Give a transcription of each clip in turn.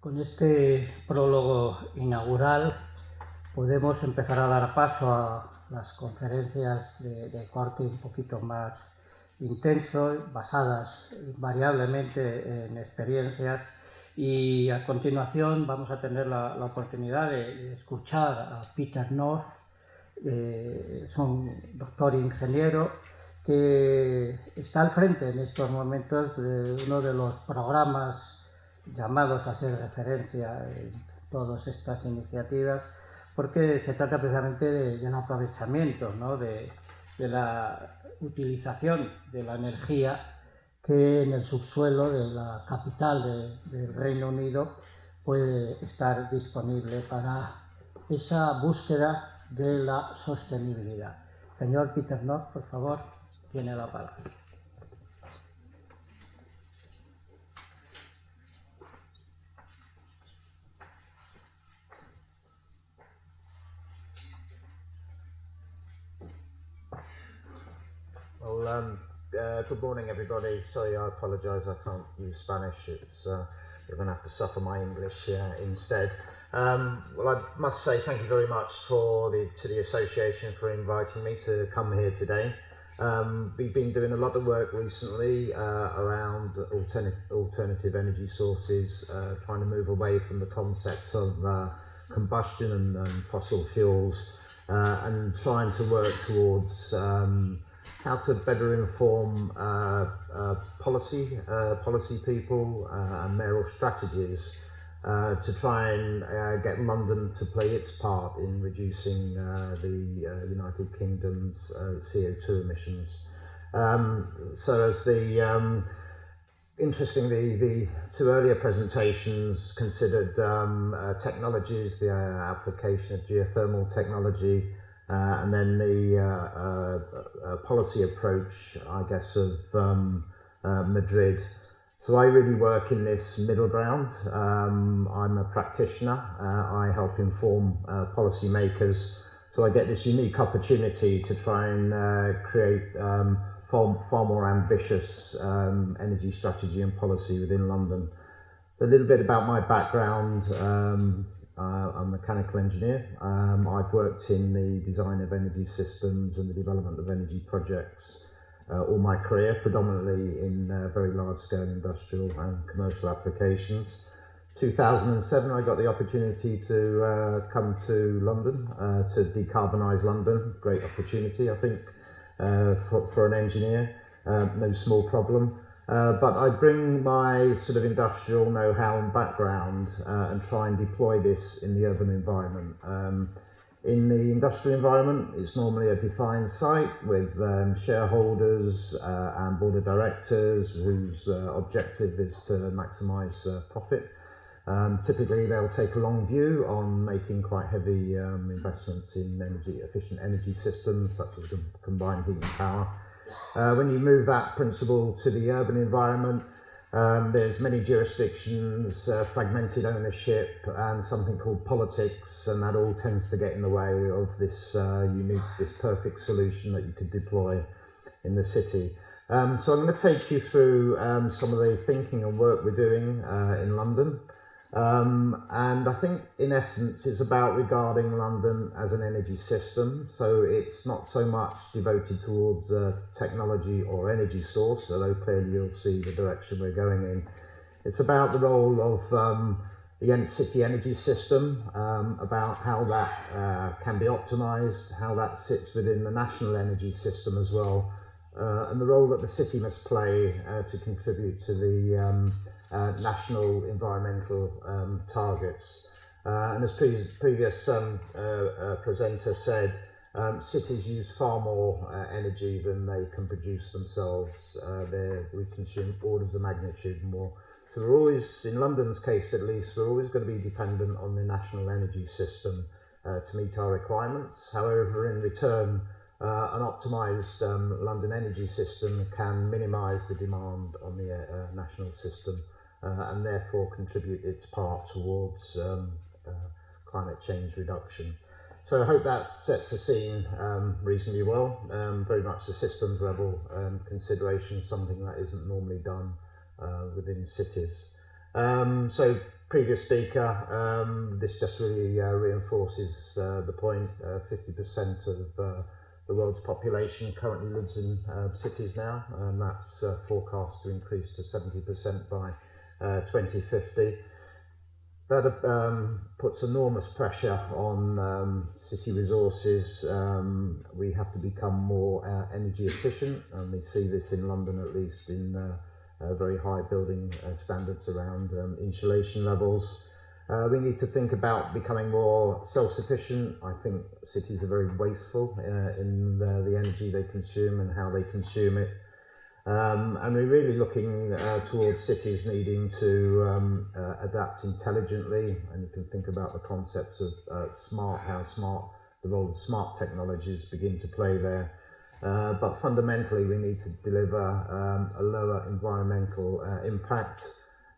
Con este prólogo inaugural podemos empezar a dar paso a las conferencias de corte un poquito más intenso, basadas invariablemente en experiencias, y a continuación vamos a tener la oportunidad de escuchar a Peter North. Es un doctor ingeniero que está al frente en estos momentos de uno de los programas llamados a ser referencia en todas estas iniciativas, porque se trata precisamente del aprovechamiento, ¿no?, de la utilización de la energía que en el subsuelo de la capital del Reino Unido puede estar disponible para esa búsqueda de la sostenibilidad. Señor Peter North, por favor, tiene la palabra. Well, good morning, everybody. Sorry, I apologise, I can't use Spanish. You're going to have to suffer my English instead. Well, I must say thank you very much to the association for inviting me to come here today. We've been doing a lot of work recently around alternative energy sources, trying to move away from the concept of combustion and fossil fuels, and trying to work towards how to better inform policy people and mayoral strategies to try and get London to play its part in reducing the United Kingdom's CO2 emissions. So as interestingly, the two earlier presentations considered technologies, the application of geothermal technology, and then the policy approach, I guess, of Madrid. So I really work in this middle ground. I'm a practitioner. I help inform policymakers. So I get this unique opportunity to try and create far more ambitious energy strategy and policy within London. A little bit about my background. I'm a mechanical engineer. I've worked in the design of energy systems and the development of energy projects all my career, predominantly in very large-scale industrial and commercial applications. 2007, I got the opportunity to come to London to decarbonise London. Great opportunity, I think, for an engineer. No small problem. But I bring my sort of industrial know-how and background and try and deploy this in the urban environment. In the industrial environment, it's normally a defined site with shareholders and board of directors whose objective is to maximise profit. Typically, they'll take a long view on making quite heavy investments in efficient energy systems such as combined heat and power. When you move that principle to the urban environment, there's many jurisdictions, fragmented ownership, and something called politics, and that all tends to get in the way of this this perfect solution that you could deploy in the city. So I'm going to take you through some of the thinking and work we're doing in London. And I think in essence it's about regarding London as an energy system, so it's not so much devoted towards technology or energy source, although clearly you'll see the direction we're going in. It's about the role of the city energy system, about how that can be optimised, how that sits within the national energy system as well, and the role that the city must play to contribute to the national environmental targets. And as previous presenter said, cities use far more energy than they can produce themselves. We consume orders of magnitude more. So we're always, in London's case at least, we're always going to be dependent on the national energy system to meet our requirements. However, in return, an optimised London energy system can minimise the demand on the national system and therefore contribute its part towards climate change reduction. So I hope that sets the scene reasonably well. Very much the systems level consideration, something that isn't normally done within cities. So previous speaker, this just really reinforces the point. 50% of the world's population currently lives in cities now, and that's forecast to increase to 70% by 2050. That puts enormous pressure on city resources. We have to become more energy efficient, and we see this in London, at least in very high building standards around insulation levels. We need to think about becoming more self-sufficient. I think cities are very wasteful in the energy they consume and how they consume it. And we're really looking towards cities needing to adapt intelligently, and you can think about the concepts of how smart, the role of smart technologies begin to play there. But fundamentally we need to deliver a lower environmental impact,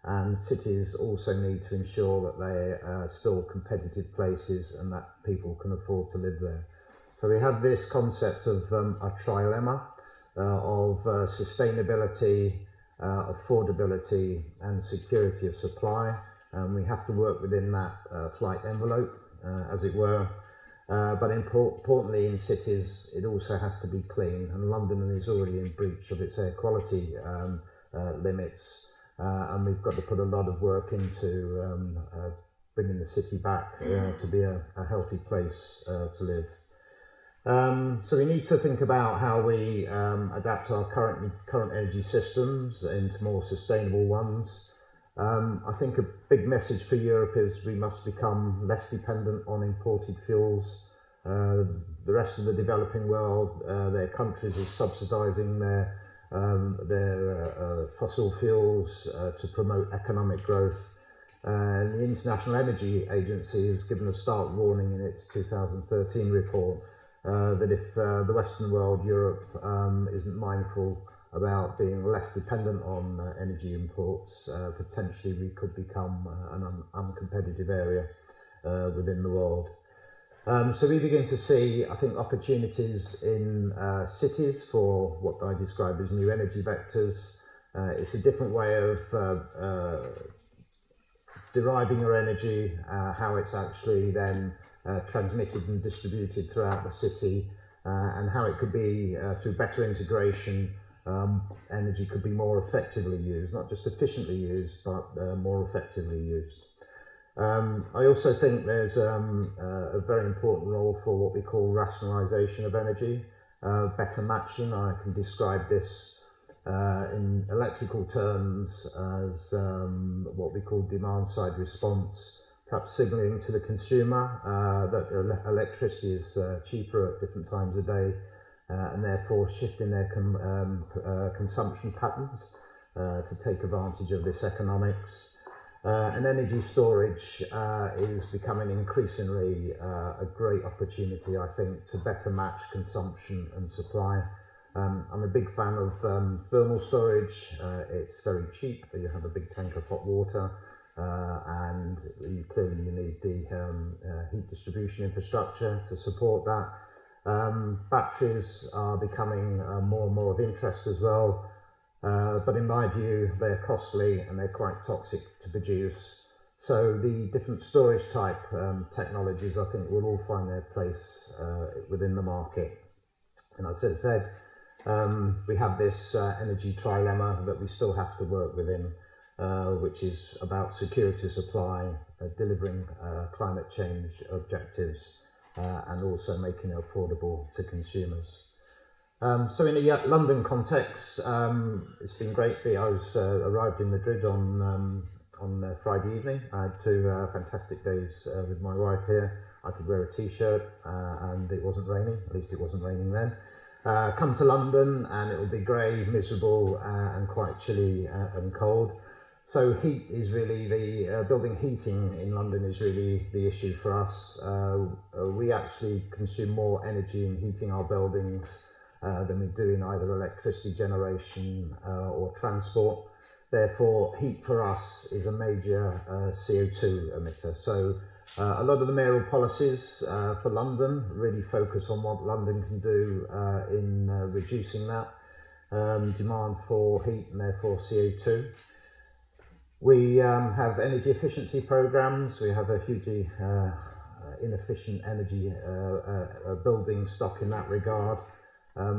and cities also need to ensure that they are still competitive places and that people can afford to live there. So we have this concept of a trilemma of sustainability, affordability and security of supply, and we have to work within that flight envelope, as it were. But importantly, in cities it also has to be clean, and London is already in breach of its air quality limits, and we've got to put a lot of work into bringing the city back to be a healthy place to live. So we need to think about how we adapt our current energy systems into more sustainable ones. I think a big message for Europe is we must become less dependent on imported fuels. The rest of the developing world, their countries are subsidising their fossil fuels to promote economic growth. And the International Energy Agency has given a stark warning in its 2013 report that if the Western world, Europe, isn't mindful about being less dependent on energy imports, potentially we could become an uncompetitive area within the world. So we begin to see, I think, opportunities in cities for what I describe as new energy vectors. It's a different way of deriving your energy, how it's actually then transmitted and distributed throughout the city, and how it could be, through better integration, energy could be more effectively used, not just efficiently used, but more effectively used. I also think there's a very important role for what we call rationalisation of energy, better matching. I can describe this in electrical terms as what we call demand-side response, perhaps signalling to the consumer that electricity is cheaper at different times of day, and therefore shifting their consumption patterns to take advantage of this economics. And energy storage is becoming increasingly a great opportunity, I think, to better match consumption and supply. I'm a big fan of thermal storage. It's very cheap. You have a big tank of hot water, and clearly you need the heat distribution infrastructure to support that. Batteries are becoming more and more of interest as well. But in my view, they're costly and they're quite toxic to produce. So the different storage type technologies, I think, will all find their place within the market. And as I said, we have this energy trilemma that we still have to work within, which is about security of supply, delivering climate change objectives, and also making it affordable to consumers. So in a London context, it's been great. I arrived in Madrid on Friday evening. I had 2 fantastic days with my wife here. I could wear a t-shirt and it wasn't raining, at least it wasn't raining then. Come to London and it will be grey, miserable and quite chilly and cold. So heat is really building heating in London is really the issue for us. We actually consume more energy in heating our buildings than we do in either electricity generation or transport. Therefore, heat for us is a major CO2 emitter. So a lot of the mayoral policies for London really focus on what London can do in reducing that demand for heat and therefore CO2. We have energy efficiency programs. We have a hugely inefficient energy building stock in that regard.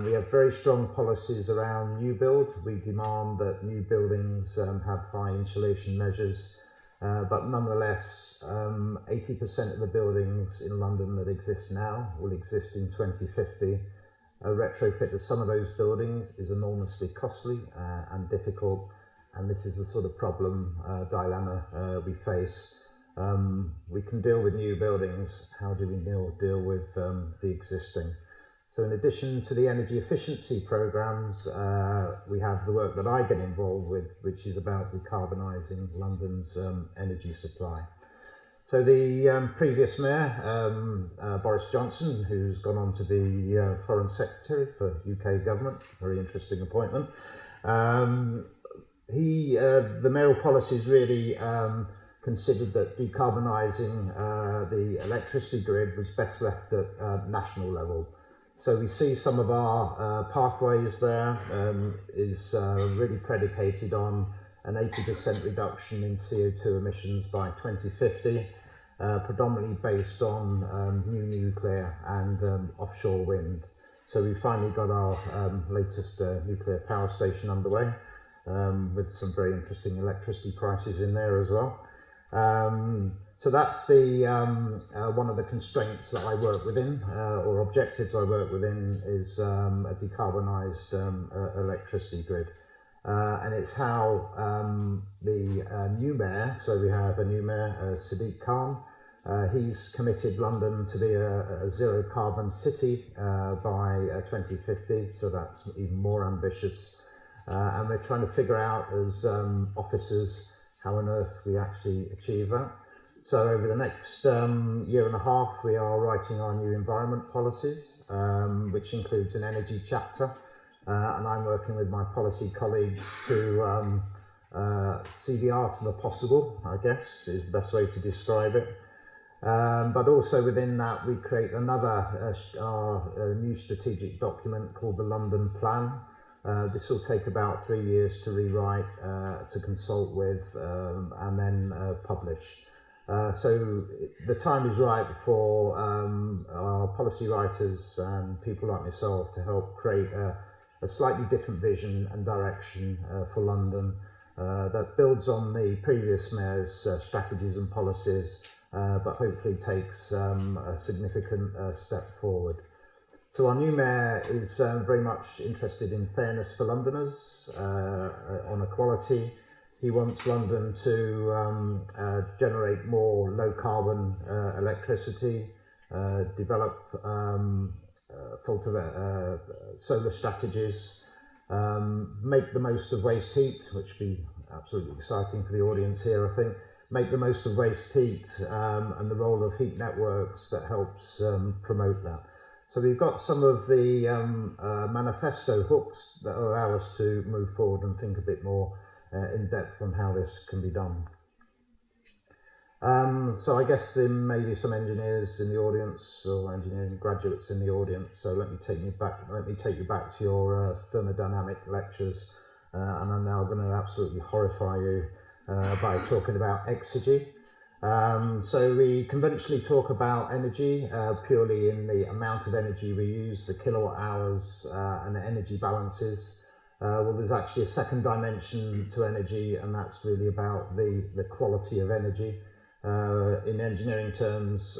We have very strong policies around new build. We demand that new buildings have high insulation measures, but nonetheless 80% of the buildings in London that exist now will exist in 2050. A retrofit of some of those buildings is enormously costly and difficult, and this is the sort of problem, dilemma we face. We can deal with new buildings. How do we deal with the existing? So in addition to the energy efficiency programs, we have the work that I get involved with, which is about decarbonising London's energy supply. So the previous mayor, Boris Johnson, who's gone on to be Foreign Secretary for UK government, very interesting appointment, the mayoral policies really considered that decarbonising the electricity grid was best left at national level. So we see some of our pathways there is really predicated on an 80% reduction in CO2 emissions by 2050, predominantly based on new nuclear and offshore wind. So we finally got our latest nuclear power station underway, with some very interesting electricity prices in there as well. So that's the one of the constraints that I work within, or objectives I work within, is a decarbonised electricity grid. And it's how the new mayor, so we have a new mayor, Sadiq Khan, he's committed London to be a zero carbon city by 2050, so that's even more ambitious. And we're trying to figure out as officers how on earth we actually achieve that. So over the next year and a half, we are writing our new environment policies, which includes an energy chapter. And I'm working with my policy colleagues to see the art of the possible, I guess, is the best way to describe it. But also within that, we create another new strategic document called the London Plan. This will take about 3 years to rewrite, to consult with, and then publish. So the time is right for our policy writers and people like myself to help create a slightly different vision and direction for London that builds on the previous mayor's strategies and policies, but hopefully takes a significant step forward. So our new mayor is very much interested in fairness for Londoners, on equality. He wants London to generate more low carbon electricity, develop solar strategies, make the most of waste heat, which would be absolutely exciting for the audience here, I think. Make the most of waste heat and the role of heat networks that helps promote that. So we've got some of the manifesto hooks that allow us to move forward and think a bit more in depth on how this can be done. So I guess there may be some engineers in the audience or engineering graduates in the audience. So let me take you back to your thermodynamic lectures, and I'm now going to absolutely horrify you by talking about exergy. So we conventionally talk about energy purely in the amount of energy we use, the kilowatt hours, and the energy balances. Well, there's actually a second dimension to energy, and that's really about the quality of energy. In engineering terms,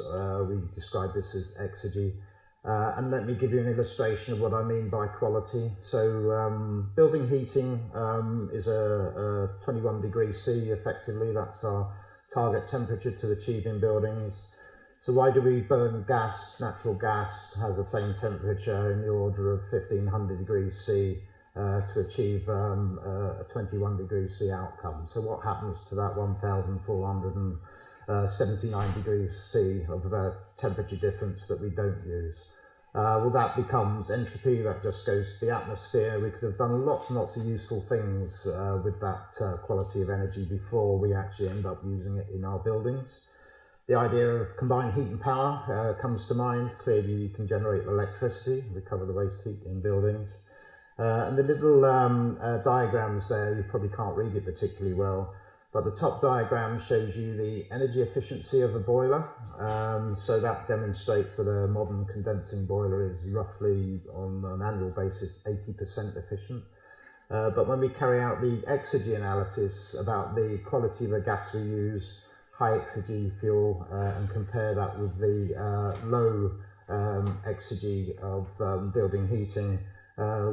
we describe this as exergy. And let me give you an illustration of what I mean by quality. So building heating is a 21 degrees C effectively. That's our target temperature to achieve in buildings. So why do we burn gas? Natural gas has a flame temperature in the order of 1500 degrees C to achieve a 21 degrees C outcome. So what happens to that 1479 degrees C of temperature difference that we don't use? Well, that becomes entropy, that just goes to the atmosphere. We could have done lots and lots of useful things with that quality of energy before we actually end up using it in our buildings. The idea of combined heat and power comes to mind. Clearly you can generate electricity, recover the waste heat in buildings. And the little diagrams there, you probably can't read it particularly well, But the top diagram shows you the energy efficiency of a boiler. So that demonstrates that a modern condensing boiler is roughly, on an annual basis, 80% efficient. But when we carry out the exergy analysis about the quality of the gas we use, high exergy fuel, and compare that with the low exergy of building heating,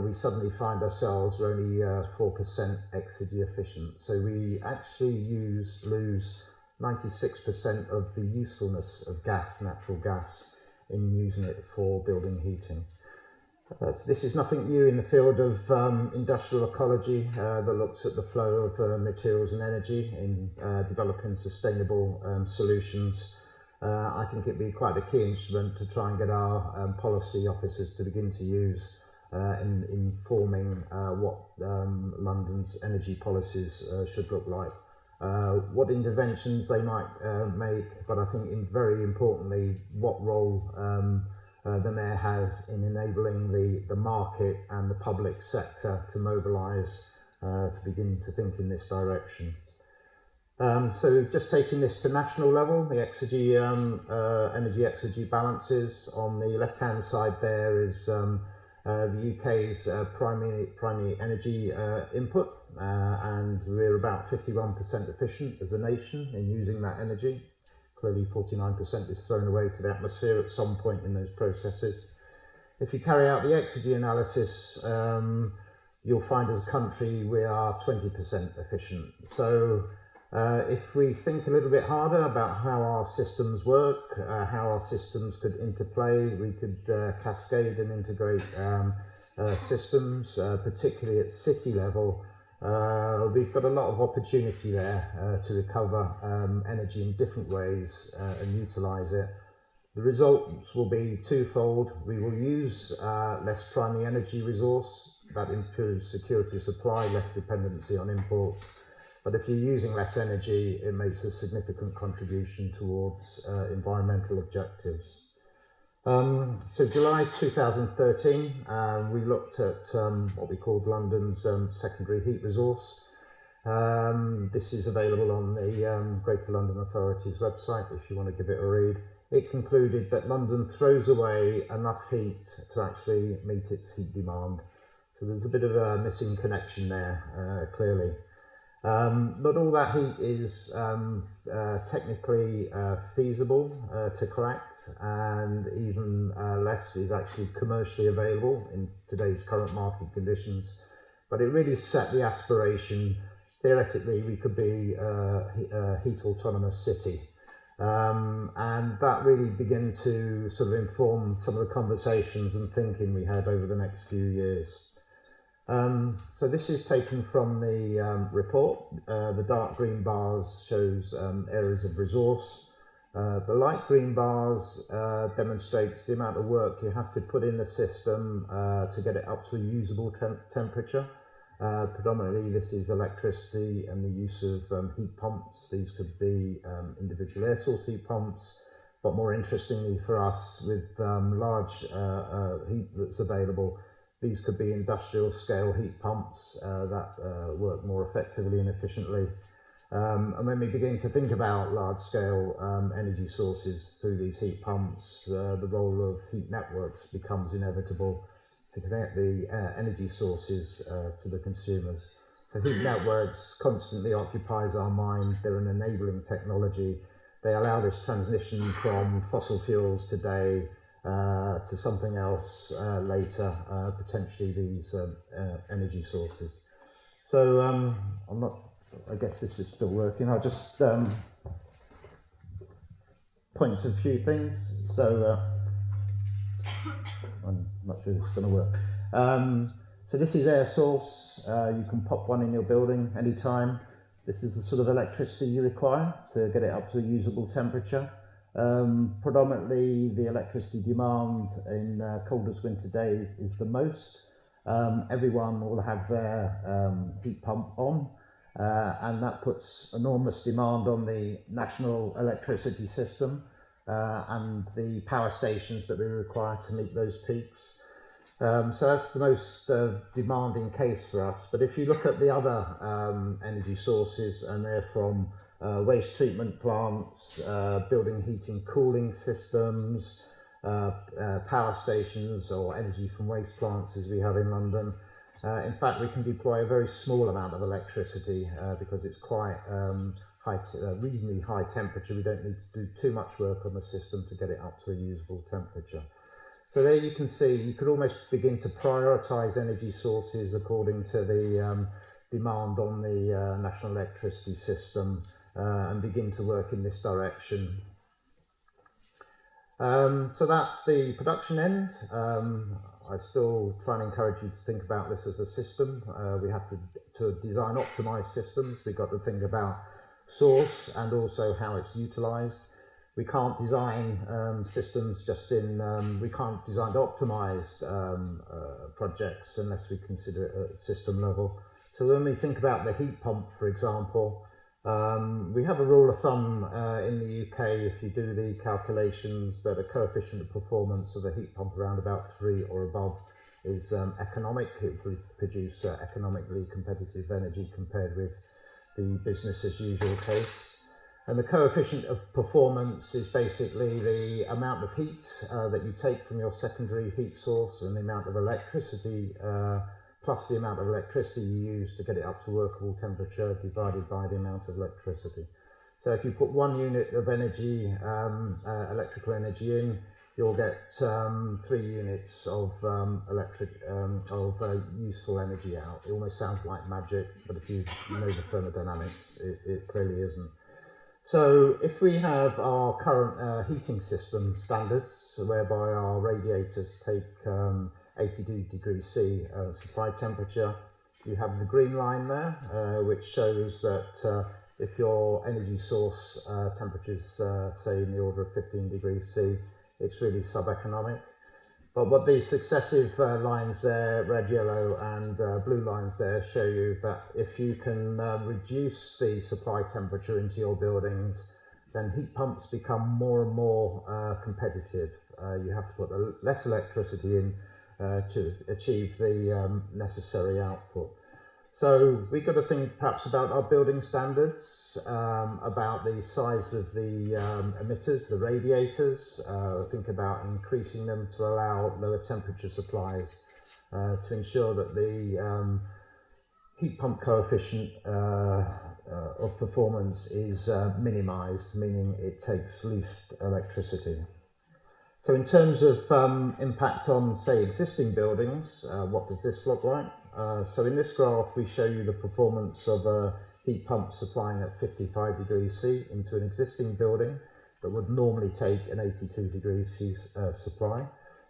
we suddenly find ourselves we're only 4% exergy efficient. So we actually lose 96% of the usefulness of gas, natural gas, in using it for building heating. This is nothing new in the field of industrial ecology that looks at the flow of materials and energy in developing sustainable solutions. I think it'd be quite a key instrument to try and get our policy officers to begin to use in informing what London's energy policies should look like. What interventions they might make, but I think very importantly, what role the Mayor has in enabling the market and the public sector to mobilise to begin to think in this direction. So just taking this to national level, the exergy, energy exergy balances. On the left-hand side there is the UK's primary energy input, and we're about 51% efficient as a nation in using that energy. Clearly 49% is thrown away to the atmosphere at some point in those processes. If you carry out the exergy analysis, you'll find as a country we are 20% efficient. So if we think a little bit harder about how our systems work, how our systems could interplay, we could cascade and integrate systems, particularly at city level. We've got a lot of opportunity there to recover energy in different ways and utilise it. The results will be twofold. We will use less primary energy resource. That improves security of supply, less dependency on imports. But if you're using less energy, it makes a significant contribution towards environmental objectives. So July 2013, we looked at what we called London's secondary heat resource. This is available on the Greater London Authority's website if you want to give it a read. It concluded that London throws away enough heat to actually meet its heat demand. So there's a bit of a missing connection there, clearly. Not all that heat is technically feasible to collect, and even less is actually commercially available in today's current market conditions. But it really set the aspiration. Theoretically, we could be a heat autonomous city. And that really began to sort of inform some of the conversations and thinking we had over the next few years. So this is taken from the report. The dark green bars shows areas of resource. The light green bars demonstrates the amount of work you have to put in the system to get it up to a usable temperature. Predominantly this is electricity and the use of heat pumps. These could be individual air source heat pumps, but more interestingly for us, with large heat that's available, these could be industrial scale heat pumps that work more effectively and efficiently. And when we begin to think about large scale energy sources through these heat pumps, the role of heat networks becomes inevitable to connect the energy sources to the consumers. So heat networks constantly occupies our mind. They're an enabling technology. They allow this transition from fossil fuels today to something else later, potentially these energy sources. So I guess this is still working. I'll just point to a few things. So I'm not sure this is going to work. So this is air source. You can pop one in your building anytime. This is the sort of electricity you require to get it up to a usable temperature. Predominantly the electricity demand in coldest winter days is the most. Everyone will have their heat pump on, and that puts enormous demand on the national electricity system and the power stations that we require to meet those peaks. So that's the most demanding case for us. But if you look at the other energy sources, and they're from waste treatment plants, building heating cooling systems, power stations, or energy from waste plants as we have in London. In fact, we can deploy a very small amount of electricity because it's quite reasonably high temperature. We don't need to do too much work on the system to get it up to a usable temperature. So there you can see, you could almost begin to prioritise energy sources according to the demand on the national electricity system and begin to work in this direction. So that's the production end. I still try and encourage you to think about this as a system. We have to design optimised systems. We've got to think about source and also how it's utilised. We can't design systems just in, we can't design optimised projects unless we consider it at system level. So when we think about the heat pump, for example, we have a rule of thumb in the UK, if you do the calculations, that a coefficient of performance of a heat pump around about 3 or above is economic. It will produce economically competitive energy compared with the business as usual case. And the coefficient of performance is basically the amount of heat that you take from your secondary heat source and the amount of electricity plus the amount of electricity you use to get it up to workable temperature divided by the amount of electricity. So if you put 1 unit of energy, electrical energy in, you'll get 3 units of useful energy out. It almost sounds like magic, but if you know the thermodynamics, it clearly isn't. So if we have our current heating system standards, whereby our radiators take 82 degrees C supply temperature, you have the green line there, which shows that if your energy source temperatures, say in the order of 15 degrees C, it's really sub-economic. But what the successive lines there, red, yellow and blue lines there, show you that if you can reduce the supply temperature into your buildings, then heat pumps become more and more competitive. You have to put less electricity in to achieve the necessary output. So we've got to think perhaps about our building standards, about the size of the emitters, the radiators, think about increasing them to allow lower temperature supplies to ensure that the heat pump coefficient of performance is minimised, meaning it takes least electricity. So in terms of impact on, say, existing buildings, what does this look like? So in this graph, we show you the performance of a heat pump supplying at 55 degrees C into an existing building that would normally take an 82 degrees C supply.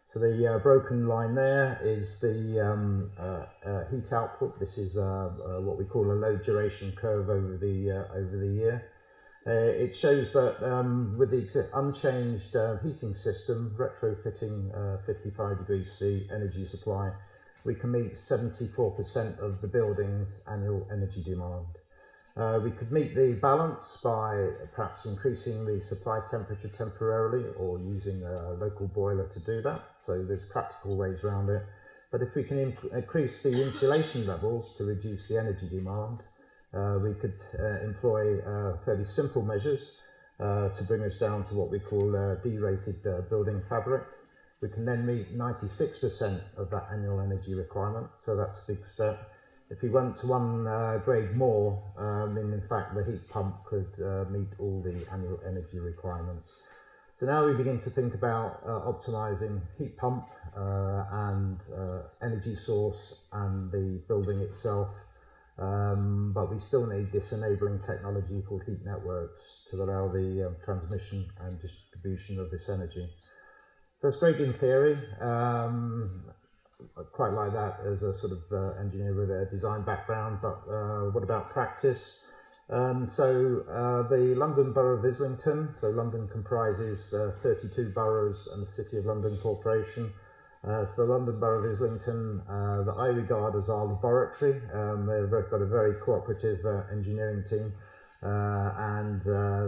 So the broken line there is the heat output. This is what we call a load duration curve over the year. It shows that with the unchanged heating system, retrofitting 55 degrees C energy supply, we can meet 74% of the building's annual energy demand. We could meet the balance by perhaps increasing the supply temperature temporarily or using a local boiler to do that. So there's practical ways around it. But if we can increase the insulation levels to reduce the energy demand, we could employ fairly simple measures to bring us down to what we call D-rated building fabric. We can then meet 96% of that annual energy requirement, so that's a big step. If we went to one grade more, then in fact the heat pump could meet all the annual energy requirements. So now we begin to think about optimising heat pump and energy source and the building itself, but we still need this enabling technology called heat networks to allow the transmission and distribution of this energy. So that's great in theory. I quite like that as a sort of engineer with a design background, but what about practice? The London Borough of Islington, so London comprises 32 boroughs and the City of London Corporation. So the London Borough of Islington, that I regard as our laboratory. They've got a very cooperative engineering team. and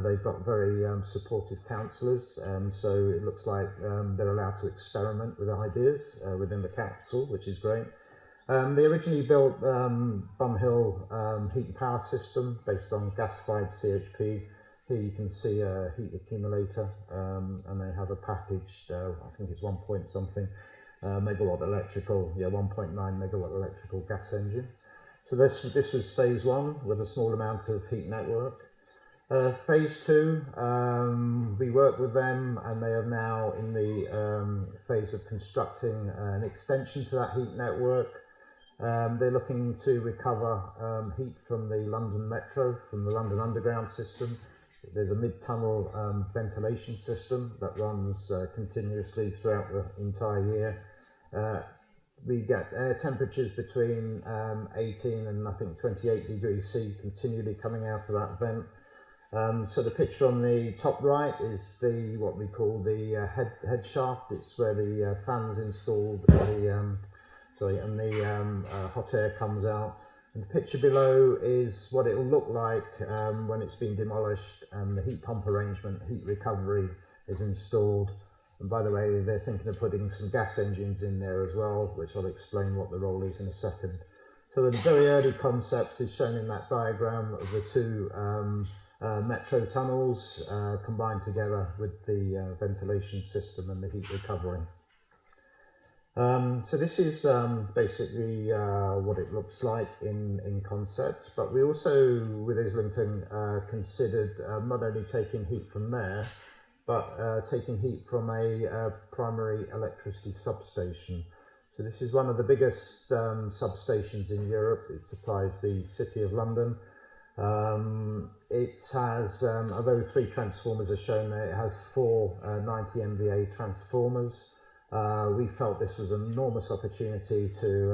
they've got very supportive councillors, so it looks like they're allowed to experiment with ideas within the council, which is great. They originally built Bun Hill heat and power system based on gas-fired CHP. Here you can see a heat accumulator, and they have a packaged, I think it's 1 point something megawatt electrical, 1.9 megawatt electrical gas engine. So this was phase one with a small amount of heat network. Phase two, we worked with them, and they are now in the phase of constructing an extension to that heat network. They're looking to recover heat from the London Metro, from the London Underground system. There's a mid-tunnel ventilation system that runs continuously throughout the entire year. We get air temperatures between 18 and I think 28 degrees C continually coming out of that vent. So the picture on the top right is what we call the head shaft. It's where the fans installed, and the hot air comes out. And the picture below is what it will look like when it's been demolished and the heat pump arrangement, heat recovery is installed. And by the way, they're thinking of putting some gas engines in there as well, which I'll explain what the role is in a second. So the very early concept is shown in that diagram of the two metro tunnels combined together with the ventilation system and the heat recovery. So this is basically what it looks like in concept, but we also, with Islington, considered not only taking heat from there, but taking heat from a primary electricity substation. So this is one of the biggest substations in Europe. It supplies the City of London. It has, although 3 transformers are shown there, it has 4 90 MVA transformers. We felt this was an enormous opportunity to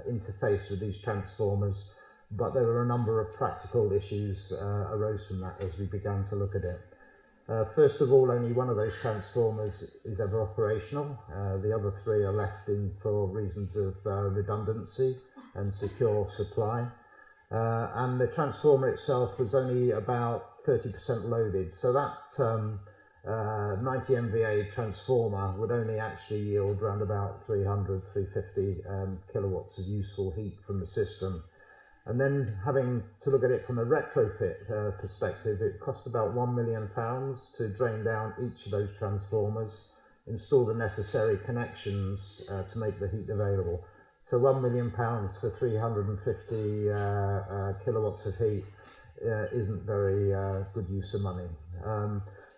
interface with these transformers, but there were a number of practical issues arose from that as we began to look at it. First of all, only one of those transformers is ever operational. The other 3 are left in for reasons of redundancy and secure supply. And the transformer itself was only about 30% loaded, so that 90 MVA transformer would only actually yield around about 350 kilowatts of useful heat from the system. And then having to look at it from a retrofit perspective, it cost about £1 million to drain down each of those transformers, install the necessary connections to make the heat available. So £1 million for 350 kilowatts of heat isn't very good use of money.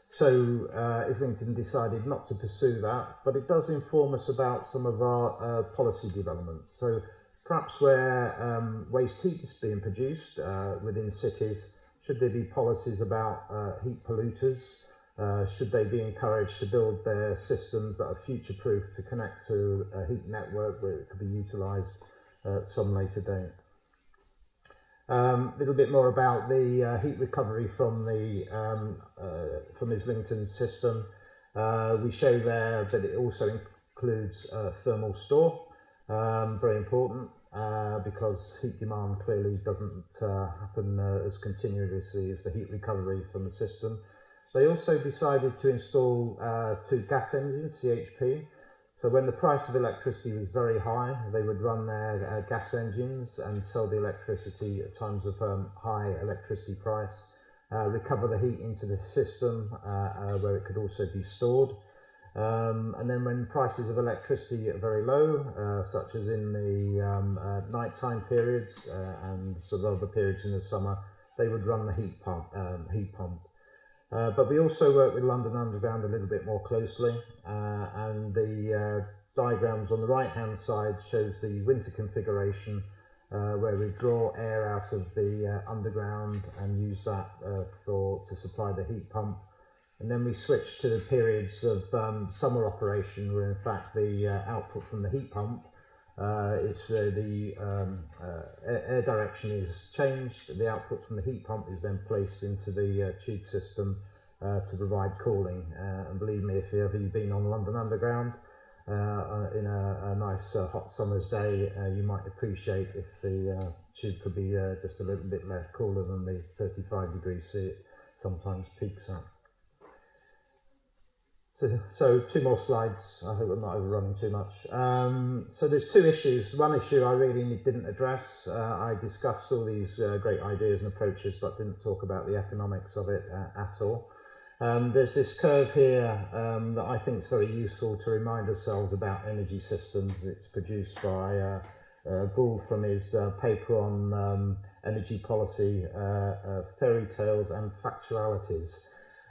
So Islington decided not to pursue that, but it does inform us about some of our policy developments. So perhaps where waste heat is being produced within cities, should there be policies about heat polluters? Should they be encouraged to build their systems that are future-proof to connect to a heat network where it could be utilised at some later date? A little bit more about the heat recovery from Islington's system. We show there that it also includes thermal store, very important because heat demand clearly doesn't happen as continuously as the heat recovery from the system. They also decided to install 2 gas engines, CHP. So when the price of electricity was very high, they would run their gas engines and sell the electricity at times of high electricity price, recover the heat into the system where it could also be stored. And then when prices of electricity are very low, such as in the nighttime periods and sort of other periods in the summer, they would run the heat pump. But we also work with London Underground a little bit more closely, and the diagrams on the right hand side shows the winter configuration where we draw air out of the underground and use that to supply the heat pump. And then we switch to the periods of summer operation where in fact the output from the heat pump is the air direction is changed. The output from the heat pump is then placed into the tube system to provide cooling. And believe me, if you've ever been on London Underground, in a nice hot summer's day, you might appreciate if the tube could be just a little bit less cooler than the 35 degrees C it sometimes peaks at. So 2 more slides. I hope I'm not overrunning too much. So there's 2 issues. One issue I really didn't address. I discussed all these great ideas and approaches, but didn't talk about the economics of it at all. There's this curve here that I think is very useful to remind ourselves about energy systems. It's produced by Gould from his paper on energy policy, fairy tales and factualities.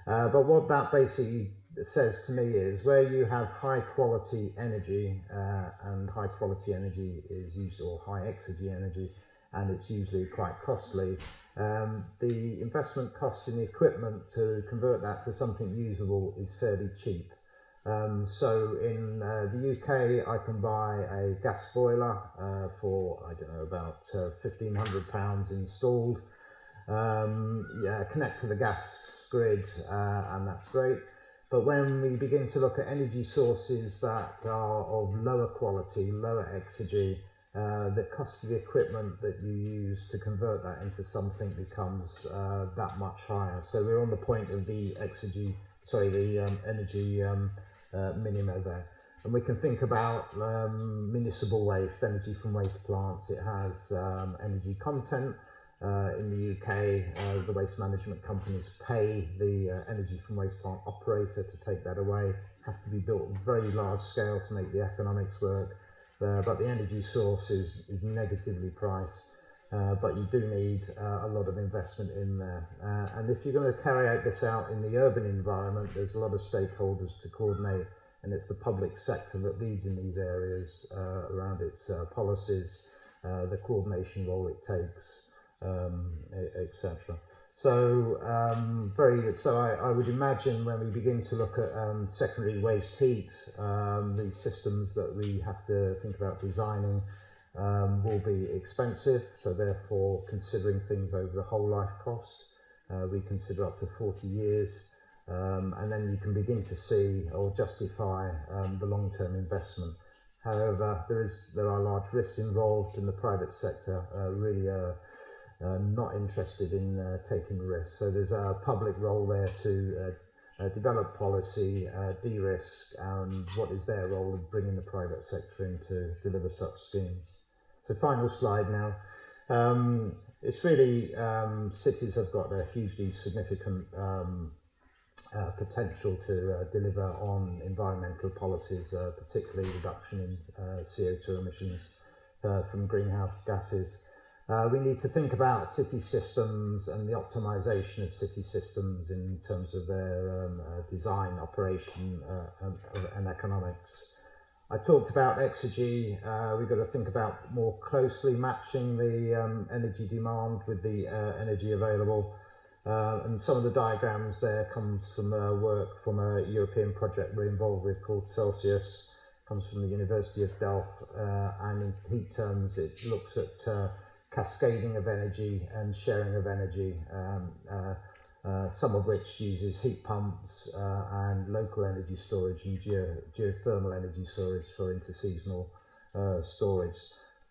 But what that basically says to me is where you have high quality energy, and high quality energy is used, or high exergy energy, and it's usually quite costly. The investment cost in the equipment to convert that to something usable is fairly cheap. So in the UK, I can buy a gas boiler for, I don't know, about £1,500 installed. Connect to the gas grid, and that's great. But when we begin to look at energy sources that are of lower quality, lower exergy, the cost of the equipment that you use to convert that into something becomes that much higher. So we're on the point of the energy minima there. And we can think about municipal waste, energy from waste plants. It has energy content. In the UK, the waste management companies pay the energy from waste plant operator to take that away. It has to be built at very large scale to make the economics work. But the energy source is negatively priced, but you do need a lot of investment in there. And if you're going to carry out this out in the urban environment, there's a lot of stakeholders to coordinate, and it's the public sector that leads in these areas around its policies, the coordination role it takes, etc. So I would imagine when we begin to look at secondary waste heat, these systems that we have to think about designing will be expensive. So therefore, considering things over the whole life cost, we consider up to 40 years, and then you can begin to see or justify the long-term investment. However, there are large risks involved, and the private sector really not interested in taking risks. So there's a public role there to develop policy, de-risk, and what is their role in bringing the private sector in to deliver such schemes. So final slide now. It's really, cities have got a hugely significant potential to deliver on environmental policies, particularly reduction in CO2 emissions from greenhouse gases. We need to think about city systems and the optimization of city systems in terms of their design, operation, and economics. I talked about exergy. We've got to think about more closely matching the energy demand with the energy available. And some of the diagrams there comes from work from a European project we're involved with called Celsius. Comes from the University of Delft, and in heat terms it looks at cascading of energy and sharing of energy, some of which uses heat pumps and local energy storage and geothermal energy storage for interseasonal storage.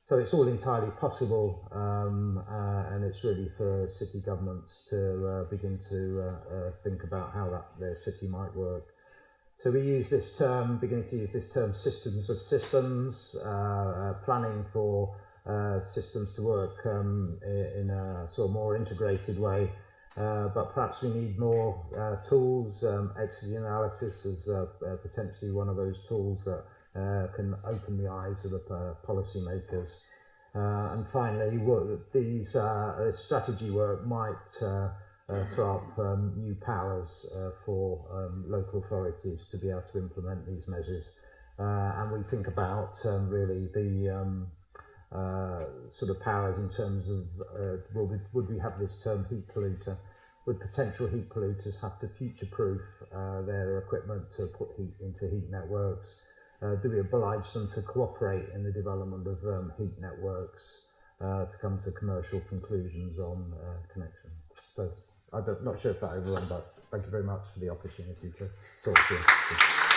So it's all entirely possible, and it's really for city governments to begin to think about how their city might work. So we use this term, beginning to use this term, systems of systems, planning for systems to work in a sort of more integrated way, but perhaps we need more tools. Exergy analysis is potentially one of those tools that can open the eyes of the policymakers. And finally, these strategy work might throw up new powers for local authorities to be able to implement these measures. And we think about really the sort of powers in terms of would we have this term heat polluter? Would potential heat polluters have to future-proof their equipment to put heat into heat networks? Do we oblige them to cooperate in the development of heat networks to come to commercial conclusions on connection? So I'm not sure if that overran, but thank you very much for the opportunity to talk to you.